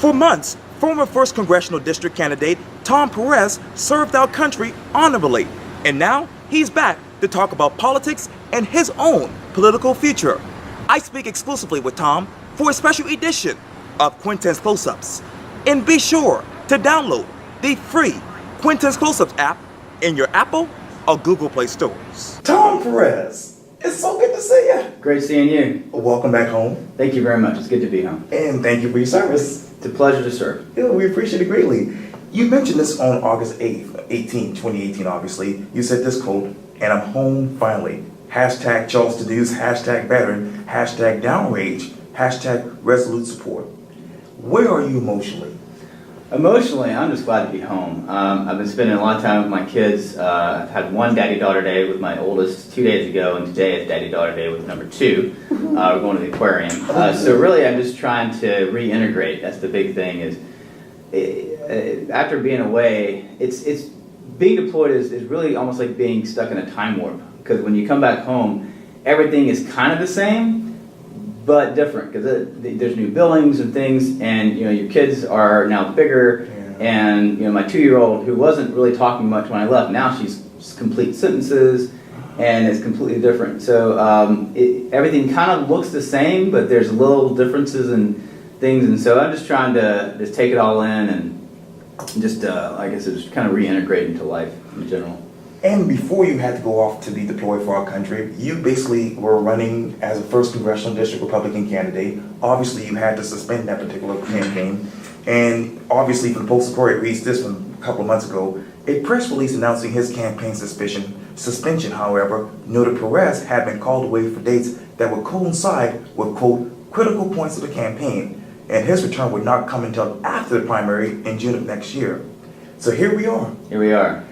For months, former 1st Congressional District candidate Tom Perez served our country honorably, and now he's back to talk about politics and his own political future. I speak exclusively with Tom for a special edition of Quintin's Close-Ups. And be sure to download the free Quintin's Close-Ups app in your Apple or Google Play stores. Tom Perez, it's so good to see you. Great seeing you. Welcome back home. Thank you very much. It's good to be home. And thank you for your service. It's a pleasure to serve. Yeah, we appreciate it greatly. You mentioned this on August 18, 2018, obviously. You said this quote, "And I'm home finally. Hashtag Charles to Do's, hashtag veteran, hashtag downrage, hashtag resolute support." Where are you emotionally? Emotionally, I'm just glad to be home. I've been spending a lot of time with my kids. I've had one daddy-daughter day with my oldest 2 days ago, and today is daddy-daughter day with number 2. We're going to the aquarium. So really, I'm just trying to reintegrate. That's the big thing is, after being away, it's being deployed is really almost like being stuck in a time warp. Because when you come back home, everything is kind of the same, but different, because there's new buildings and things, and your kids are now bigger, and my 2-year-old, who wasn't really talking much when I left, now she's complete sentences, and it's completely different. So everything kind of looks the same, but there's little differences and things, and so I'm just trying to just take it all in and just, I guess, just kind of reintegrate into life in general. And before you had to go off to be deployed for our country, you basically were running as a 1st Congressional District Republican candidate. Obviously, you had to suspend that particular campaign. And obviously, from the Post-Courier, it reads this from a couple of months ago. A press release announcing his campaign suspension, however, noted Perez had been called away for dates that would coincide with, quote, critical points of the campaign, and his return would not come until after the primary in June of next year. So here we are. Here we are.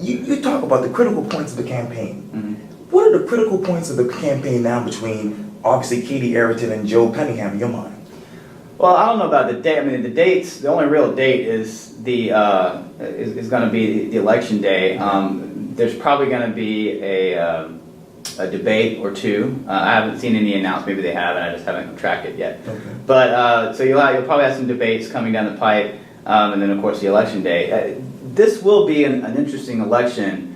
You talk about the critical points of the campaign. Mm-hmm. What are the critical points of the campaign now between, obviously, Katie Arrington and Joe Cunningham in your mind? Well, I don't know about the date. I mean, the dates. The only real date is is going to be the election day. There's probably going to be a debate or two. I haven't seen any announced. Maybe they have, and I just haven't tracked it yet. Okay. But so you'll probably have some debates coming down the pipe, and then of course the election day. This will be an interesting election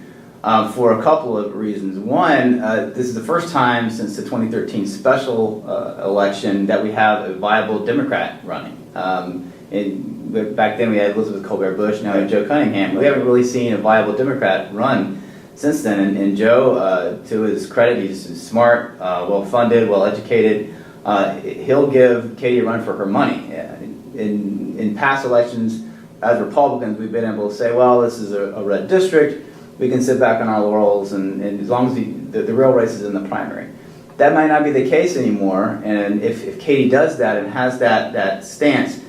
for a couple of reasons. One, this is the first time since the 2013 special election that we have a viable Democrat running. Back then we had Elizabeth Colbert Bush, now we have Joe Cunningham. We haven't really seen a viable Democrat run since then. And Joe, to his credit, he's smart, well-funded, well-educated. He'll give Katie a run for her money. In past elections, as Republicans, we've been able to say, well, this is a red district, we can sit back on our laurels, and as long as the real race is in the primary. That might not be the case anymore, and if Katie does that and has that stance,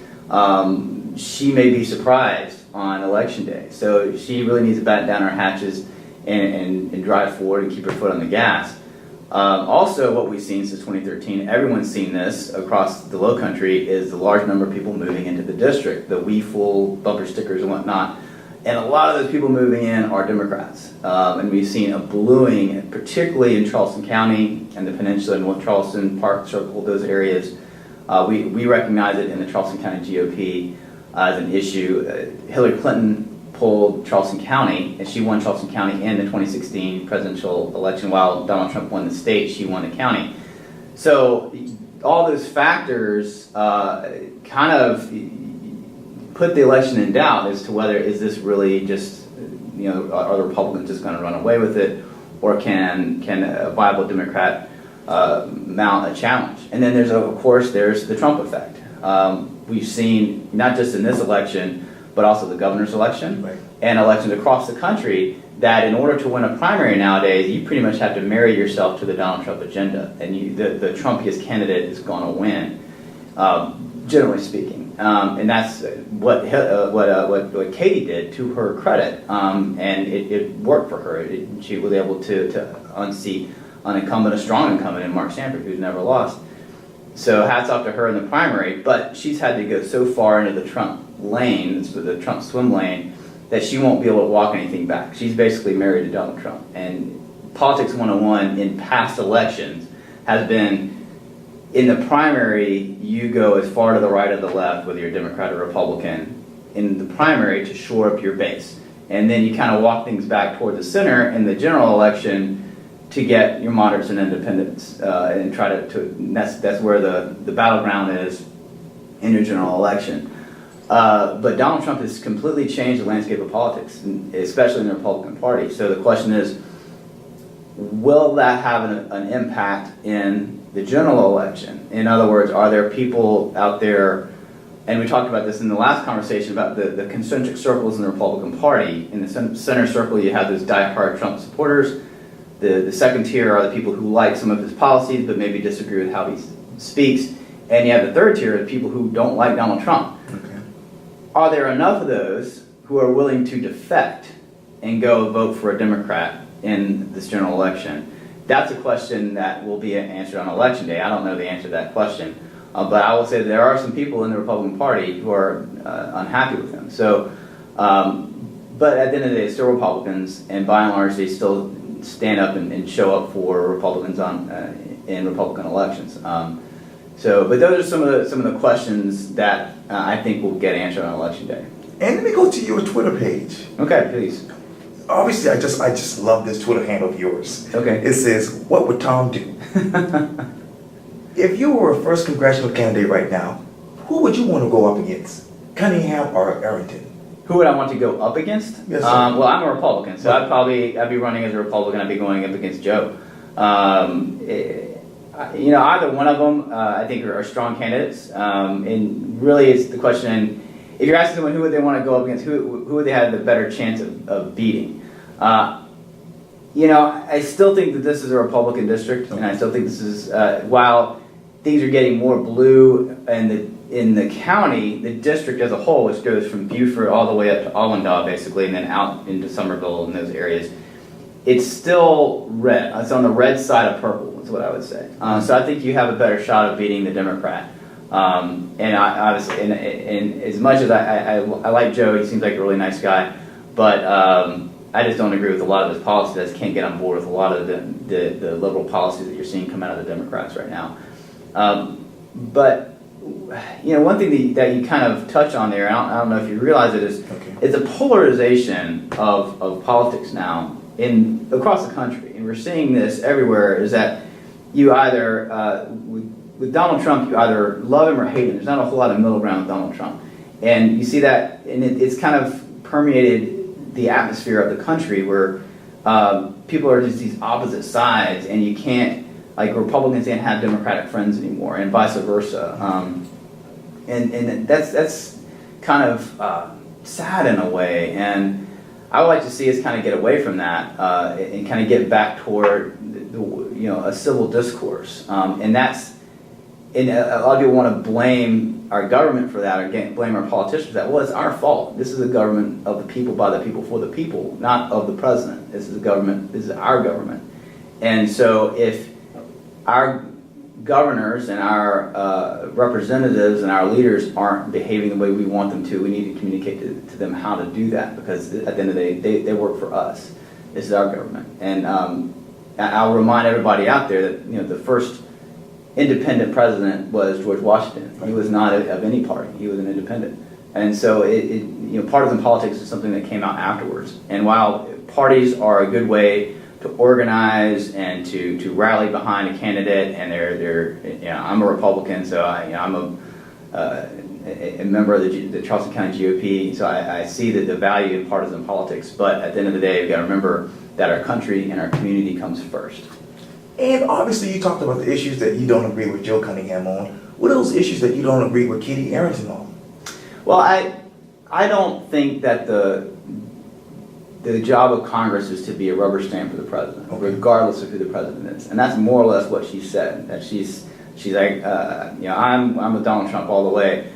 she may be surprised on election day. So she really needs to batten down her hatches and drive forward and keep her foot on the gas. Also, what we've seen since 2013, everyone's seen this across the Low Country, is the large number of people moving into the district, the We Fool bumper stickers and whatnot. And a lot of those people moving in are Democrats. And we've seen a bluing, particularly in Charleston County and the Peninsula and Charleston, Park Circle, those areas. We recognize it in the Charleston County GOP as an issue. Hillary Clinton pulled Charleston County, and she won Charleston County in the 2016 presidential election. While Donald Trump won the state, she won the county. So all those factors kind of put the election in doubt as to whether is this really just, are the Republicans just going to run away with it, or can a viable Democrat mount a challenge? And then there's the Trump effect. We've seen, not just in this election, but also the governor's election, right, and elections across the country, that in order to win a primary nowadays, you pretty much have to marry yourself to the Donald Trump agenda, and the Trumpiest candidate is going to win, generally speaking. And that's what Katie did, to her credit, and it worked for her. She was able to unseat an incumbent, a strong incumbent in Mark Sanford, who's never lost. So hats off to her in the primary, but she's had to go so far into the Trump lane, the Trump swim lane, that she won't be able to walk anything back. She's basically married to Donald Trump. And Politics 101 in past elections has been, in the primary, you go as far to the right or the left, whether you're Democrat or Republican, in the primary to shore up your base. And then you kind of walk things back toward the center in the general election to get your moderates and independents, and try that's where the battleground is in your general election. But Donald Trump has completely changed the landscape of politics, especially in the Republican Party. So the question is, will that have an impact in the general election? In other words, are there people out there, and we talked about this in the last conversation about the concentric circles in the Republican Party. In the center circle, you have those diehard Trump supporters. The second tier are the people who like some of his policies but maybe disagree with how he speaks. And you have the third tier of people who don't like Donald Trump. Okay. Are there enough of those who are willing to defect and go vote for a Democrat in this general election? That's a question that will be answered on Election Day. I don't know the answer to that question. But I will say that there are some people in the Republican Party who are unhappy with him. So, but at the end of the day, it's still Republicans, and by and large, they still stand up and show up for Republicans in Republican elections. But those are some of the questions that I think will get answered on Election Day. And let me go to your Twitter page. Okay, please. Obviously, I just love this Twitter handle of yours. Okay. It says, "What would Tom do?" If you were a first congressional candidate right now, who would you want to go up against? Cunningham or Arrington? Who would I want to go up against? Yes, sir. Well, I'm a Republican, so I'd be running as a Republican. I'd be going up against Joe. Either one of them, I think, are strong candidates. And really, it's the question: if you're asking someone who would they want to go up against, who would they have the better chance of beating? I still think that this is a Republican district, and I still think this is while things are getting more blue in the county, the district as a whole, which goes from Beaufort all the way up to Allendale, basically, and then out into Somerville and those areas, it's still red. It's on the red side of purple, is what I would say. So I think you have a better shot of beating the Democrat. And I obviously, and as much as I like Joe, he seems like a really nice guy, but I just don't agree with a lot of his policies. I just can't get on board with a lot of the liberal policies that you're seeing come out of the Democrats right now. But one thing that you kind of touch on there, I don't know if you realize it, is it's a polarization of politics now across the country, and we're seeing this everywhere. Is that you either with Donald Trump, you either love him or hate him. There's not a whole lot of middle ground with Donald Trump, and you see that, and it's kind of permeated the atmosphere of the country where people are just these opposite sides, and you can't. Like Republicans can't have Democratic friends anymore, and vice versa. And that's kind of sad in a way. And I would like to see us kind of get away from that and kind of get back toward a civil discourse. And a lot of people want to blame our government for that, or blame our politicians for that. Well, it's our fault. This is a government of the people, by the people, for the people, not of the president. This is our government. And so if our governors and our representatives and our leaders aren't behaving the way we want them to, we need to communicate to them how to do that, because at the end of the day, they work for us. This is our government. And I'll remind everybody out there that the first independent president was George Washington. He was not of any party. He was an independent. And so partisan politics is something that came out afterwards. And while parties are a good way to organize and to rally behind a candidate, and I'm a Republican, so I'm a member of the Charleston County GOP, so I see the value in partisan politics. But at the end of the day, we've got to remember that our country and our community comes first. And obviously, you talked about the issues that you don't agree with Joe Cunningham on. What are those issues that you don't agree with Katie Arrington on? Well, I don't think that the job of Congress is to be a rubber stamp for the president, regardless of who the president is. And that's more or less what she said, that she's like, I'm with Donald Trump all the way.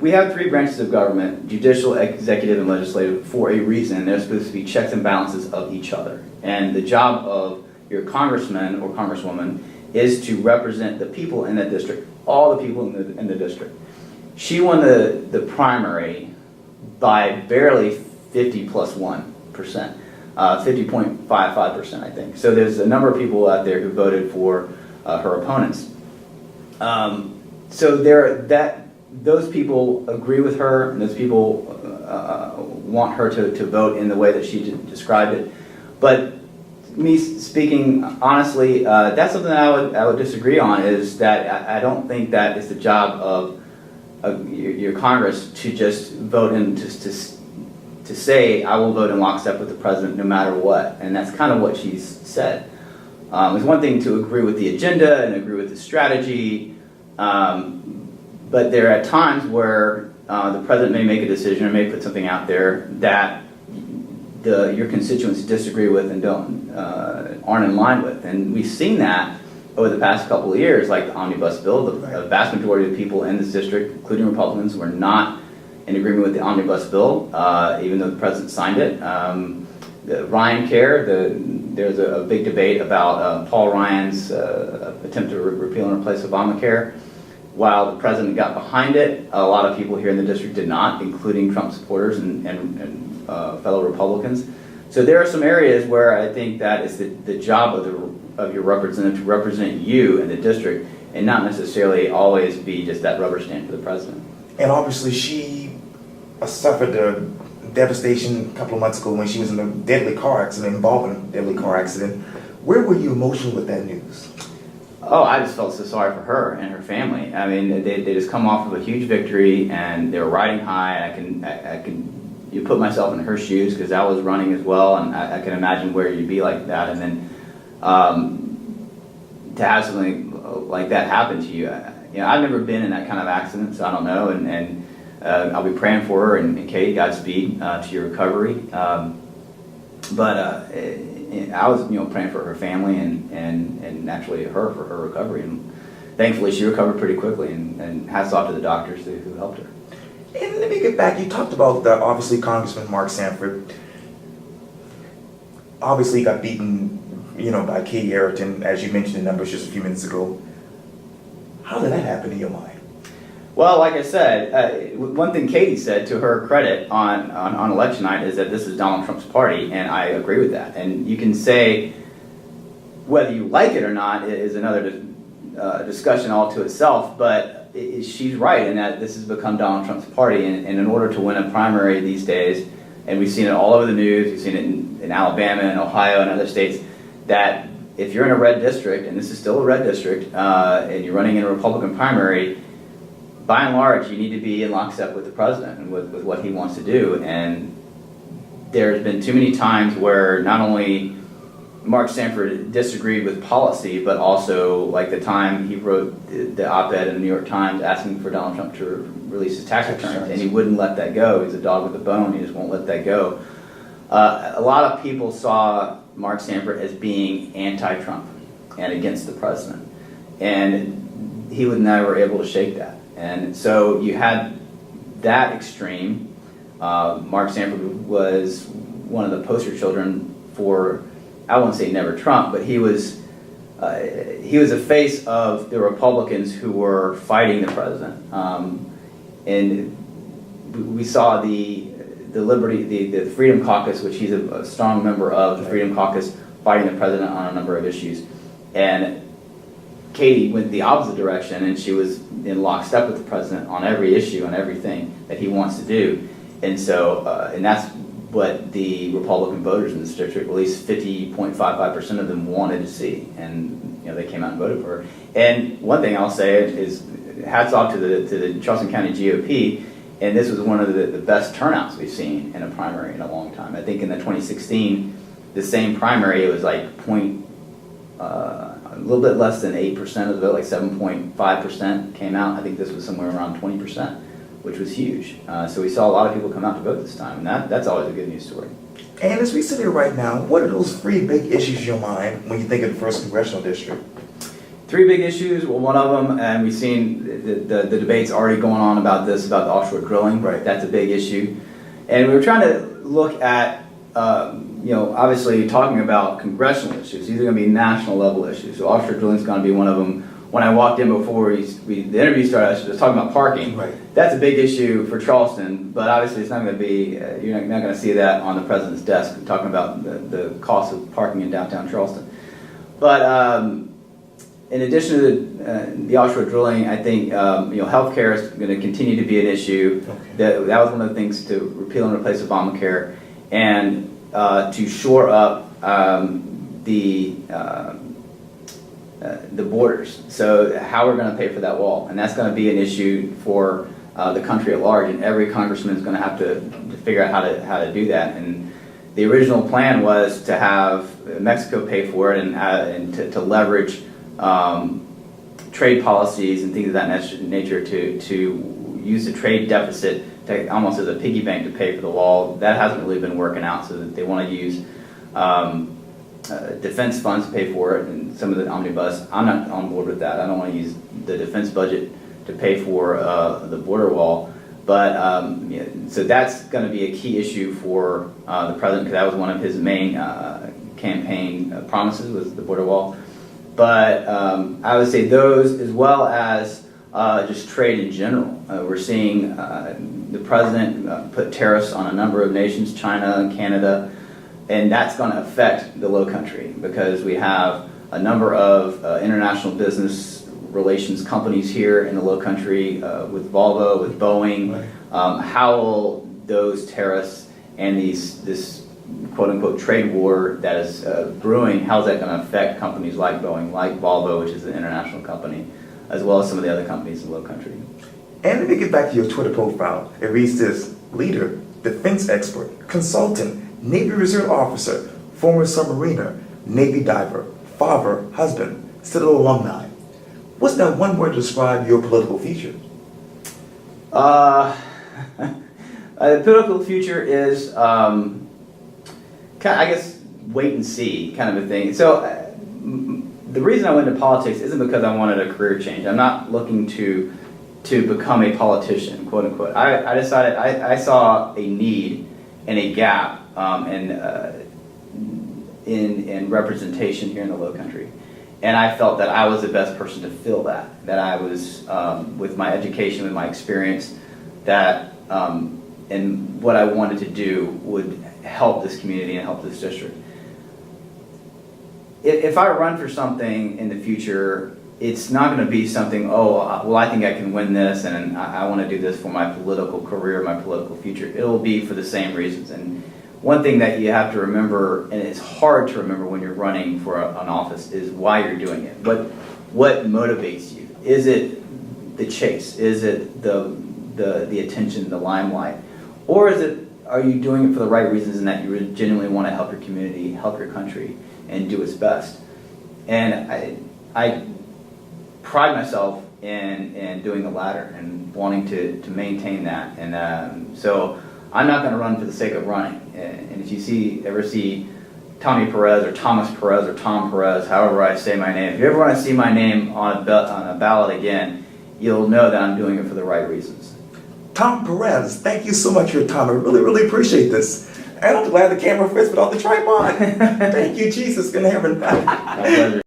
We have three branches of government, judicial, executive, and legislative, for a reason. They're supposed to be checks and balances of each other. And the job of your congressman or congresswoman is to represent the people in that district, all the people in the district. She won the primary by barely 50 plus 1%, 50.55%, I think. So there's a number of people out there who voted for her opponents. So those people agree with her, and those people want her to vote in the way that she described it. But me speaking honestly, that's something that I would disagree on. Is that I don't think that it's the job of your Congress to just vote in to say I will vote in lockstep with the president no matter what, and that's kind of what she's said. It's one thing to agree with the agenda and agree with the strategy, but there are times where the president may make a decision or may put something out there that your constituents disagree with and aren't in line with, and we've seen that over the past couple of years, like the omnibus bill. The vast majority of people in this district, including Republicans, were not in agreement with the omnibus bill, even though the president signed it. The Ryan Care, there's a big debate about Paul Ryan's attempt to repeal and replace Obamacare. While the president got behind it, a lot of people here in the district did not, including Trump supporters and fellow Republicans. So there are some areas where I think that it's the job of your representative to represent you in the district and not necessarily always be just that rubber stamp for the president. And obviously she suffered the devastation a couple of months ago when she was in a deadly car accident, involved in a deadly car accident. Where were you emotional with that news? Oh, I just felt so sorry for her and her family. I mean, they just come off of a huge victory and they were riding high. You put myself in her shoes because I was running as well, and I can imagine where you'd be like that. And then to have something like that happen to you, I've never been in that kind of accident, so I don't know. And I'll be praying for her, and Katie, Godspeed to your recovery. But I was, praying for her family and naturally her for her recovery. And thankfully, she recovered pretty quickly. And hats off to the doctors who helped her. And let me get back. You talked about obviously Congressman Mark Sanford. Obviously, got beaten, by Katie Arrington, as you mentioned the numbers just a few minutes ago. How did that happen in your mind? Well, like I said, one thing Katie said to her credit on election night is that this is Donald Trump's party, and I agree with that. And you can say whether you like it or not is another discussion all to itself, but she's right in that this has become Donald Trump's party, and in order to win a primary these days, and we've seen it all over the news, we've seen it in Alabama and Ohio and other states, that if you're in a red district, and this is still a red district, and you're running in a Republican primary, by and large, you need to be in lockstep with the president and with what he wants to do. And there's been too many times where not only Mark Sanford disagreed with policy, but also like the time he wrote the op-ed in the New York Times asking for Donald Trump to release his tax returns, and he wouldn't let that go. He's a dog with a bone. He just won't let that go. A lot of people saw Mark Sanford as being anti-Trump and against the president, and he was never able to shake that. And so you had that extreme. Mark Sanford was one of the poster children for, I won't say never Trump, but he was a face of the Republicans who were fighting the president. And we saw the Freedom Caucus, which he's a strong member of, the Freedom Caucus, fighting the president on a number of issues. And Katie went the opposite direction, and she was in lockstep with the president on every issue and everything that he wants to do. And so, and that's what the Republican voters in this district, at least 50.55% of them wanted to see, and they came out and voted for her. And one thing I'll say is, hats off to the Charleston County GOP, and this was one of the best turnouts we've seen in a primary in a long time. I think in the 2016, the same primary, it was like a little bit less than 8% of the vote, like 7.5% came out. I think this was somewhere around 20%, which was huge. So we saw a lot of people come out to vote this time, and that's always a good news story. And as we sit here right now, what are those three big issues in your mind when you think of the 1st Congressional District? Three big issues. Well, one of them, and we've seen the debates already going on about this, about the offshore drilling. Right. That's a big issue. And we were trying to look at, obviously talking about congressional issues. These are going to be national level issues. So offshore drilling is going to be one of them. When I walked in before the interview started, I was talking about parking. Right. That's a big issue for Charleston, but obviously it's not going to be, you're not going to see that on the president's desk, talking about the cost of parking in downtown Charleston. But in addition to the offshore drilling, I think healthcare is going to continue to be an issue. Okay. That was one of the things to repeal and replace Obamacare, and to shore up the borders. So how we're going to pay for that wall, and that's going to be an issue for the country at large, and every congressman is going to have to figure out how to do that. And the original plan was to have Mexico pay for it, and to leverage trade policies and things of that nature to use the trade deficit almost as a piggy bank to pay for the wall. That hasn't really been working out, so that they want to use defense funds to pay for it, and some of the omnibus. I'm not on board with that. I don't want to use the defense budget to pay for the border wall. But so that's going to be a key issue for the president, because that was one of his main campaign promises, was the border wall. But I would say those, as well as just trade in general. We're seeing the president put tariffs on a number of nations, China and Canada, and that's going to affect the Low Country, because we have a number of international business relations companies here in the Low Country, with Volvo, with Boeing. Right. How will those tariffs and this quote-unquote trade war that is brewing, how's that going to affect companies like Boeing, like Volvo, which is an international company, as well as some of the other companies in the Low Country? And let me get back to your Twitter profile. It reads this: leader, defense expert, consultant, Navy Reserve officer, former submariner, Navy diver, father, husband, Citadel alumni. What's that one word to describe your political future? The political future is, I guess, wait and see kind of a thing. So the reason I went into politics isn't because I wanted a career change. I'm not looking to become a politician, quote unquote. I decided I saw a need and a gap in representation here in the Low Country. And I felt that I was the best person to fill that I was, with my education, with my experience, that and what I wanted to do would help this community and help this district. If I run for something in the future, it's not going to be something, well, I think I can win this, and I want to do this for my political career, my political future. It'll be for the same reasons. And one thing that you have to remember, and it's hard to remember when you're running for an office, is why you're doing it. What motivates you? Is it the chase? Is it the attention, the limelight? Or are you doing it for the right reasons, and that you genuinely want to help your community, help your country, and do its best? And I pride myself in doing the latter and wanting to maintain that. And so I'm not going to run for the sake of running. And if you ever see Tommy Perez or Thomas Perez or Tom Perez, however I say my name, if you ever want to see my name on a ballot again, you'll know that I'm doing it for the right reasons. Tom Perez, thank you so much for your time. I really, really appreciate this. And I'm glad the camera fits without the tripod. Thank you, Jesus in heaven. My pleasure.